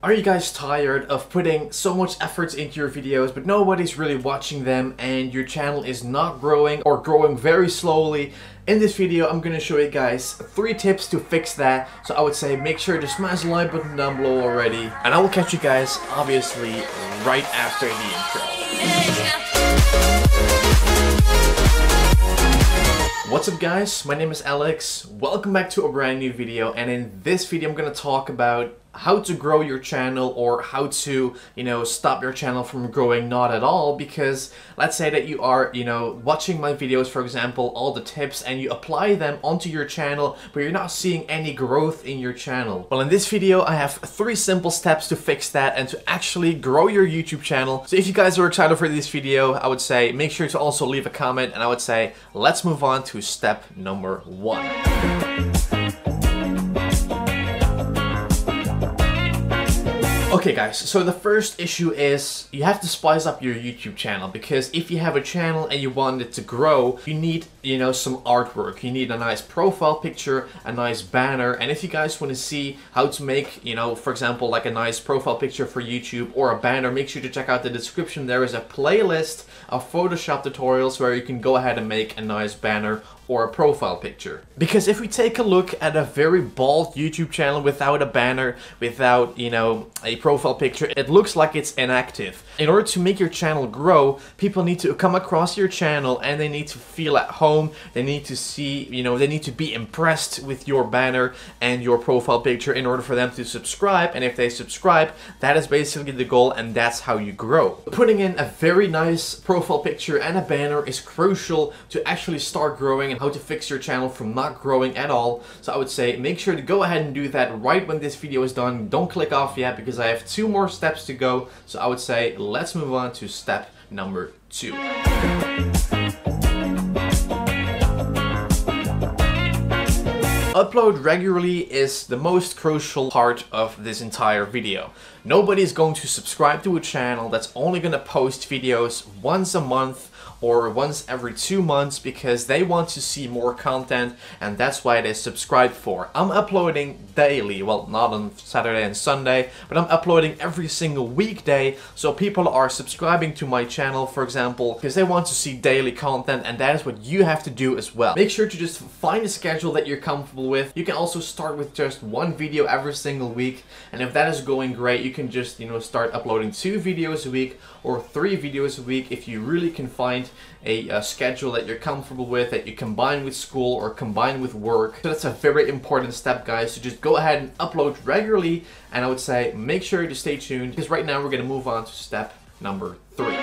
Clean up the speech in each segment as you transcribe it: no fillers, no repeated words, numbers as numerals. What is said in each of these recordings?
Are you guys tired of putting so much effort into your videos but nobody's really watching them and your channel is not growing or growing very slowly? In this video I'm going to show you guys 3 tips to fix that. So I would say make sure to smash the like button down below already, and I will catch you guys obviously right after the intro. What's up guys, my name is Alex, welcome back to a brand new video, and in this video I'm going to talk about how to grow your channel, or how to, stop your channel from growing not at all. Because let's say that you are, watching my videos, for example, all the tips, and you apply them onto your channel, but you're not seeing any growth in your channel. Well, in this video, I have 3 simple steps to fix that and to actually grow your YouTube channel. So if you guys are excited for this video, I would say make sure to also leave a comment, and I would say let's move on to step number 1. Okay guys, so the first issue is you have to spice up your YouTube channel, because if you have a channel and you want it to grow, you need, some artwork. You need a nice profile picture, a nice banner, and if you guys want to see how to make, for example, like a nice profile picture for YouTube or a banner, make sure to check out the description. There is a playlist of Photoshop tutorials where you can go ahead and make a nice banner or a profile picture. Because if we take a look at a very bald YouTube channel without a banner, without, a profile picture, it looks like it's inactive. In order to make your channel grow, people need to come across your channel and they need to feel at home. They need to see, they need to be impressed with your banner and your profile picture in order for them to subscribe. And if they subscribe, that is basically the goal, and that's how you grow. Putting in a very nice profile picture and a banner is crucial to actually start growing, and how to fix your channel from not growing at all. So I would say make sure to go ahead and do that right when this video is done. Don't click off yet, because I have 2 more steps to go. So I would say let's move on to step number 2. Upload regularly is the most crucial part of this entire video. Nobody is going to subscribe to a channel that's only going to post videos once a month or once every 2 months, because they want to see more content, and that's why they subscribe for. I'm uploading daily, well, not on Saturday and Sunday, but I'm uploading every single weekday, so people are subscribing to my channel, for example, because they want to see daily content, and that is what you have to do as well. Make sure to just find a schedule that you're comfortable with. You can also start with just 1 video every single week, and if that is going great, you can just, start uploading 2 videos a week or 3 videos a week if you really can find a schedule that you're comfortable with, that you combine with school or combine with work. So that's a very important step, guys. So just go ahead and upload regularly, and I would say make sure to stay tuned, because right now we're going to move on to step number 3.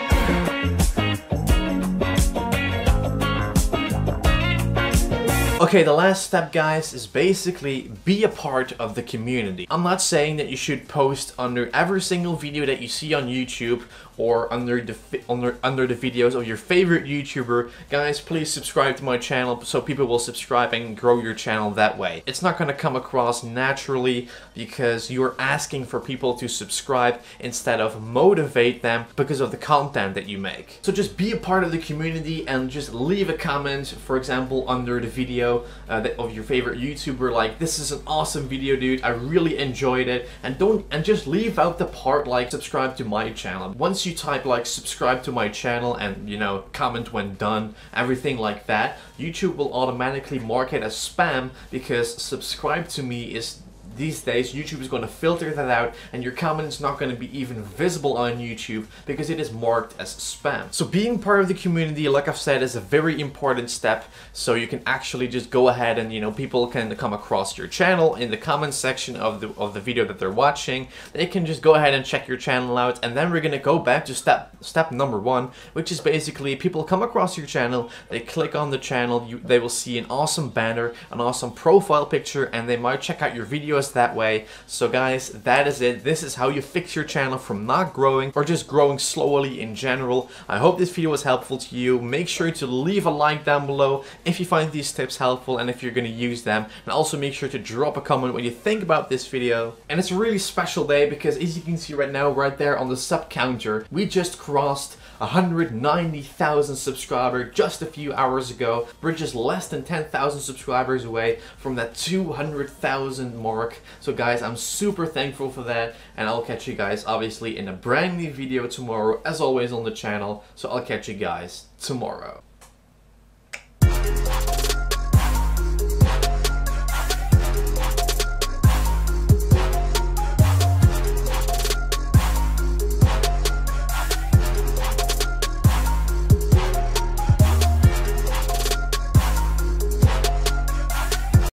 Okay, the last step, guys, is basically be a part of the community. I'm not saying that you should post under every single video that you see on YouTube, or under the videos of your favorite YouTuber. Guys, please subscribe to my channel so people will subscribe and grow your channel that way. It's not going to come across naturally, because you're asking for people to subscribe instead of motivate them because of the content that you make. So just be a part of the community and just leave a comment, for example, under the video of your favorite YouTuber, like, "This is an awesome video, dude, I really enjoyed it," and just leave out the part like "subscribe to my channel." Once you type like "subscribe to my channel" and comment when done, everything like that, YouTube will automatically mark it as spam, because "subscribe to me" is, these days, YouTube is going to filter that out, and your comment is not going to be even visible on YouTube because it is marked as spam. So being part of the community, like I've said, is a very important step. So you can actually just go ahead and, people can come across your channel in the comment section of the video that they're watching. They can just go ahead and check your channel out, and then we're going to go back to step number 1, which is basically people come across your channel, they click on the channel, they will see an awesome banner, an awesome profile picture, and they might check out your videos that way. So guys, that is it. This is how you fix your channel from not growing, or just growing slowly in general. I hope this video was helpful to you. Make sure to leave a like down below if you find these tips helpful and if you're going to use them, and also make sure to drop a comment what you think about this video. And it's a really special day, because as you can see right now, right there on the sub counter, we just crossed 190,000 subscribers just a few hours ago. We're just less than 10,000 subscribers away from that 200,000 mark work. So guys, I'm super thankful for that, and I'll catch you guys obviously in a brand new video tomorrow, as always on the channel. So I'll catch you guys tomorrow.